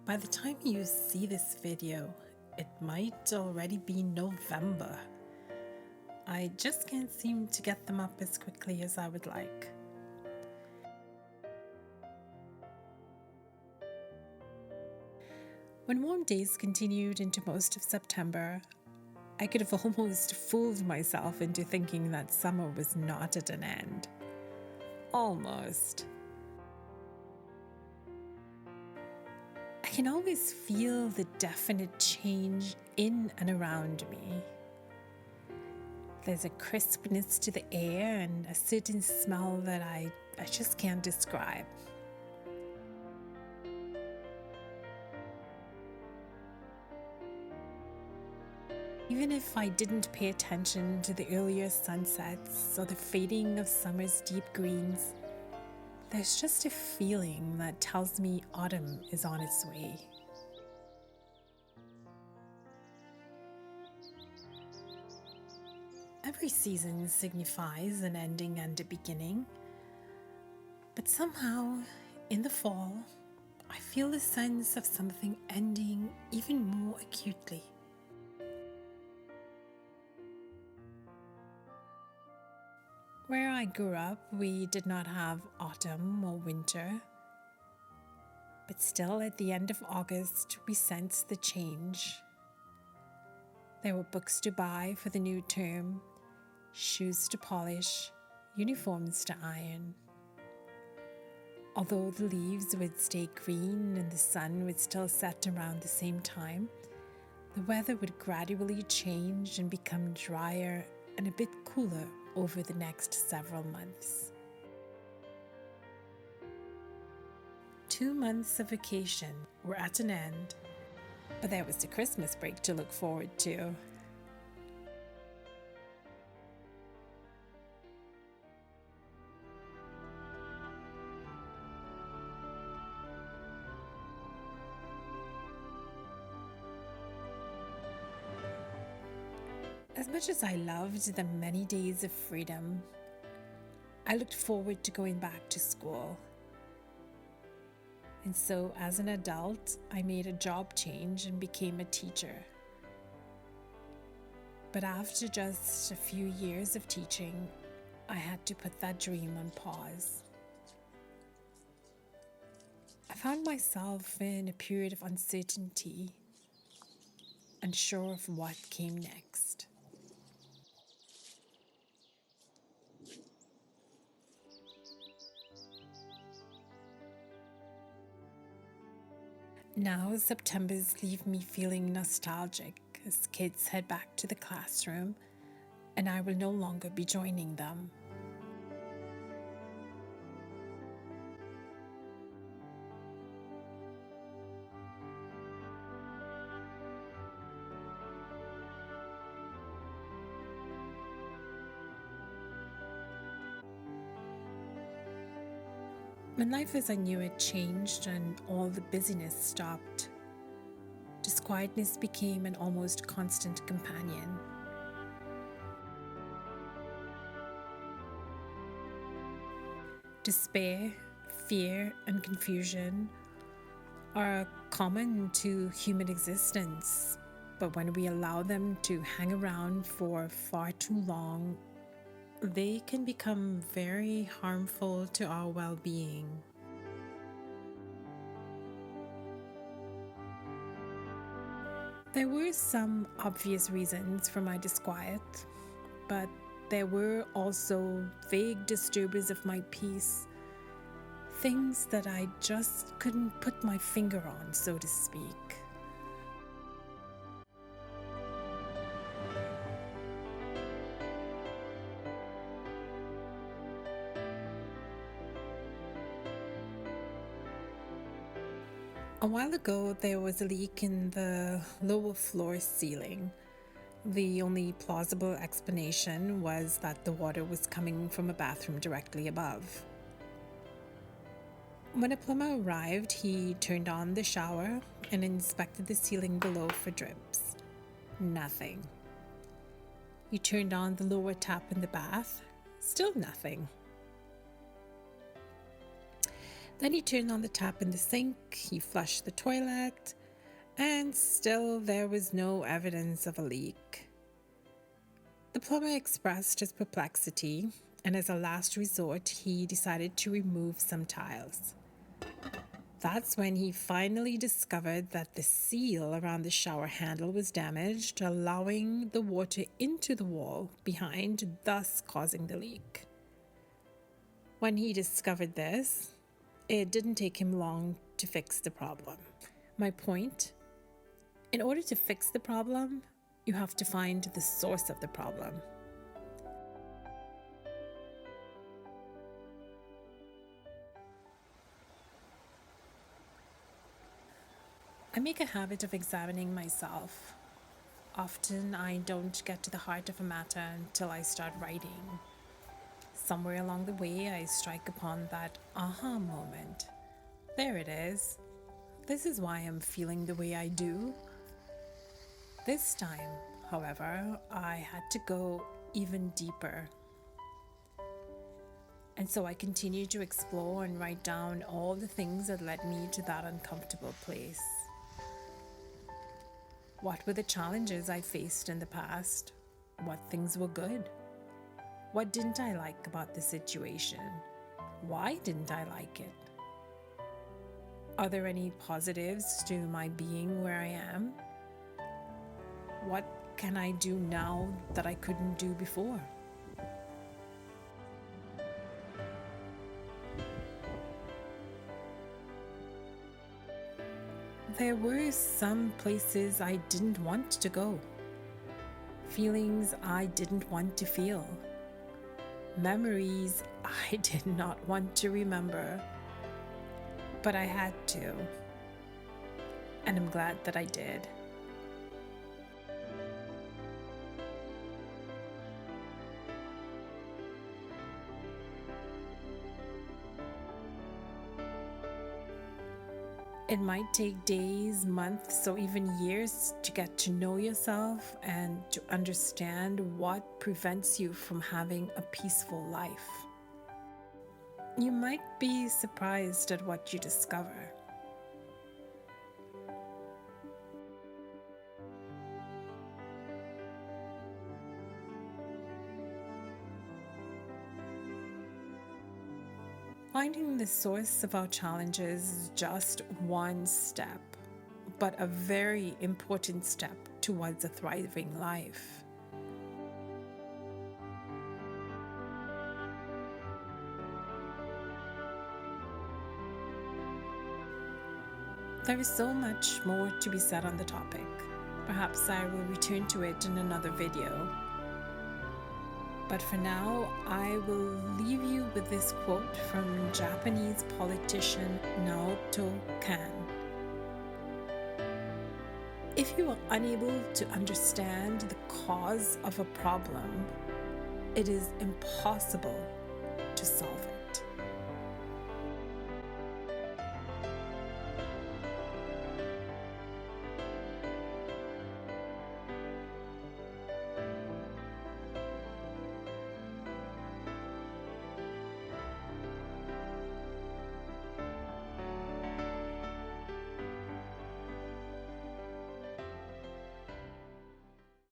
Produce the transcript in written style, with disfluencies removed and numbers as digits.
By the time you see this video, it might already be November. I just can't seem to get them up as quickly as I would like. When warm days continued into most of September, I could have almost fooled myself into thinking that summer was not at an end. Almost. I can always feel the definite change in and around me. There's a crispness to the air and a certain smell that I just can't describe. Even if I didn't pay attention to the earlier sunsets or the fading of summer's deep greens, there's just a feeling that tells me autumn is on its way. Every season signifies an ending and a beginning, but somehow, in the fall, I feel the sense of something ending even more acutely. Where I grew up, we did not have autumn or winter, but still at the end of August, we sensed the change. There were books to buy for the new term, shoes to polish, uniforms to iron. Although the leaves would stay green and the sun would still set around the same time, the weather would gradually change and become drier and a bit cooler over the next several months. 2 months of vacation were at an end, but there was the Christmas break to look forward to. As much as I loved the many days of freedom, I looked forward to going back to school. And so, as an adult, I made a job change and became a teacher. But after just a few years of teaching, I had to put that dream on pause. I found myself in a period of uncertainty, unsure of what came next. Now Septembers leave me feeling nostalgic as kids head back to the classroom, and I will no longer be joining them. When life as I knew it changed and all the busyness stopped, disquietness became an almost constant companion. Despair, fear, and confusion are common to human existence, but when we allow them to hang around for far too long, they can become very harmful to our well-being. There were some obvious reasons for my disquiet, but there were also vague disturbers of my peace, things that I just couldn't put my finger on, so to speak. A while ago, there was a leak in the lower floor ceiling. The only plausible explanation was that the water was coming from a bathroom directly above. When a plumber arrived, he turned on the shower and inspected the ceiling below for drips. Nothing. He turned on the lower tap in the bath. Still nothing. Then he turned on the tap in the sink, he flushed the toilet, and still there was no evidence of a leak. The plumber expressed his perplexity, and as a last resort, he decided to remove some tiles. That's when he finally discovered that the seal around the shower handle was damaged, allowing the water into the wall behind, thus causing the leak. When he discovered this, it didn't take him long to fix the problem. My point, in order to fix the problem, you have to find the source of the problem. I make a habit of examining myself. Often I don't get to the heart of a matter until I start writing. Somewhere along the way, I strike upon that aha moment. There it is. This is why I'm feeling the way I do. This time, however, I had to go even deeper. And so I continued to explore and write down all the things that led me to that uncomfortable place. What were the challenges I faced in the past? What things were good? What didn't I like about the situation? Why didn't I like it? Are there any positives to my being where I am? What can I do now that I couldn't do before? There were some places I didn't want to go, feelings I didn't want to feel, memories I did not want to remember, but I had to, and I'm glad that I did. It might take days, months, or even years to get to know yourself and to understand what prevents you from having a peaceful life. You might be surprised at what you discover. Finding the source of our challenges is just one step, but a very important step towards a thriving life. There is so much more to be said on the topic. Perhaps I will return to it in another video. But for now, I will leave you with this quote from Japanese politician Naoto Kan. If you are unable to understand the cause of a problem, it is impossible to solve it.